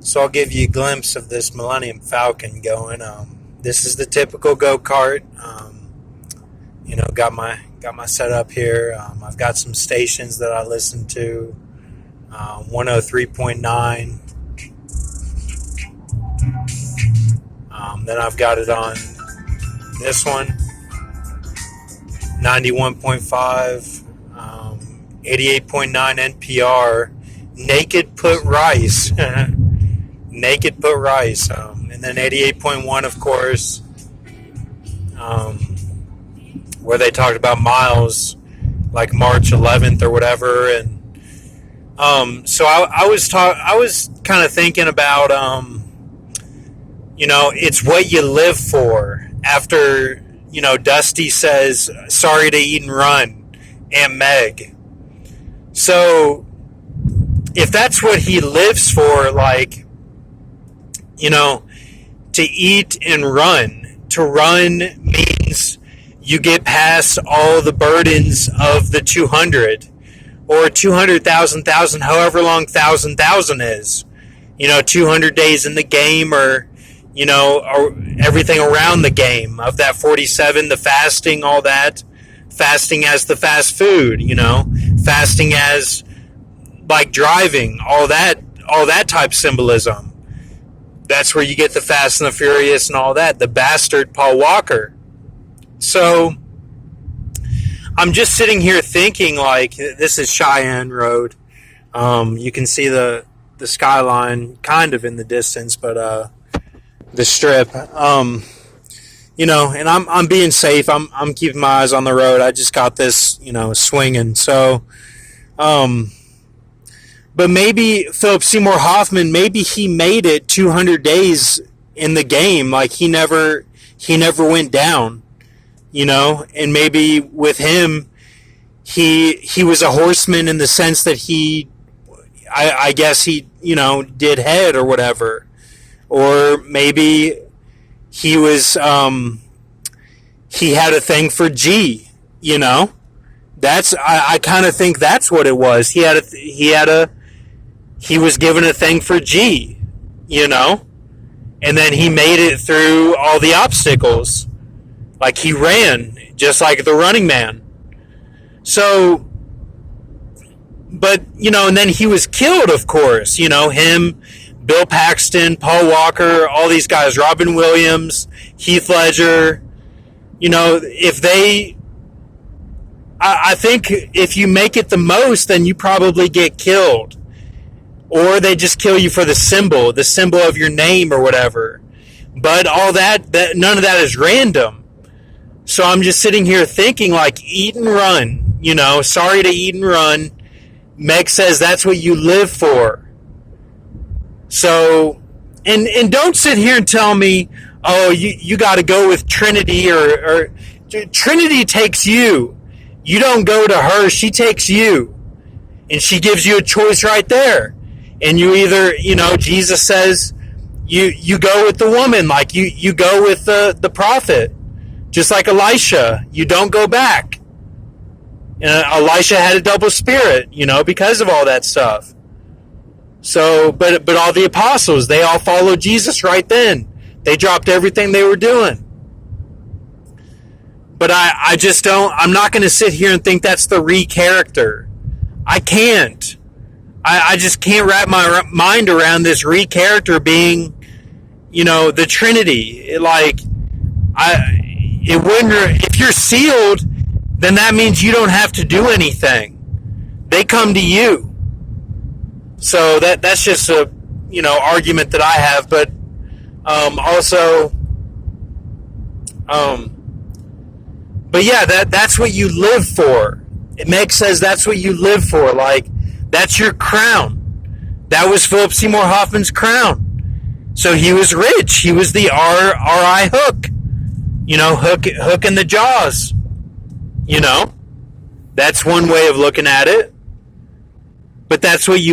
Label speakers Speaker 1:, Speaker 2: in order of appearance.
Speaker 1: So I'll give you a glimpse of this Millennium Falcon going. This is the typical go-kart. Got my setup here. I've got some stations that I listen to. 103.9. Then I've got it on this one, 91.5, 88.9 NPR. Naked Put Rice. Naked Put Rice. And then 88.1, of course, where they talked about miles, like March 11th or whatever. And so I was kind of thinking about, it's what you live for. After, Dusty says, sorry to eat and run, Aunt Meg. So if that's what he lives for, like, to eat and run. To run means you get past all the burdens of the 200 or 200,000, however long 1,000 is. 200 days in the game, or everything around the game of that 47, the fasting, all that. Fasting as the fast food, fasting as like driving, all that type symbolism. That's where you get the Fast and the Furious and all that. The bastard Paul Walker. So I'm just sitting here thinking, like, this is Cheyenne Road. You can see the skyline kind of in the distance, but the strip. And I'm being safe. I'm keeping my eyes on the road. I just got this, swinging. So, but maybe Philip Seymour Hoffman, maybe he made it 200 days in the game. Like he never went down, and maybe with him, he was a horseman in the sense that I guess he, did head or whatever, or maybe he was, he had a thing for G, that's, I kind of think that's what it was. He was given a thing for G, and then he made it through all the obstacles. Like he ran just like the Running Man. So, but, and then he was killed, of course, him, Bill Paxton, Paul Walker, all these guys, Robin Williams, Heath Ledger, I think if you make it the most, then you probably get killed. Or they just kill you for the symbol of your name or whatever. But all that none of that is random. So I'm just sitting here thinking, like, eat and run, sorry to eat and run. Meg says that's what you live for. So, and don't sit here and tell me, oh, you got to go with Trinity or Trinity takes you. You don't go to her, she takes you. And she gives you a choice right there. And you either, Jesus says you go with the woman, like you go with the prophet. Just like Elisha, you don't go back. And Elisha had a double spirit, because of all that stuff. So, but all the apostles, they all followed Jesus right then. They dropped everything they were doing. But I just don't, I'm not going to sit here and think that's the character. I can't. I just can't wrap my mind around this character being, the Trinity. It wouldn't, if you're sealed, then that means you don't have to do anything. They come to you. So that's just a, argument that I have, but but yeah, that's what you live for. Meg says that's what you live for. Like, that's your crown. That was Philip Seymour Hoffman's crown. So he was rich. He was the R.I. Hook. Hook in the jaws. That's one way of looking at it. But that's what you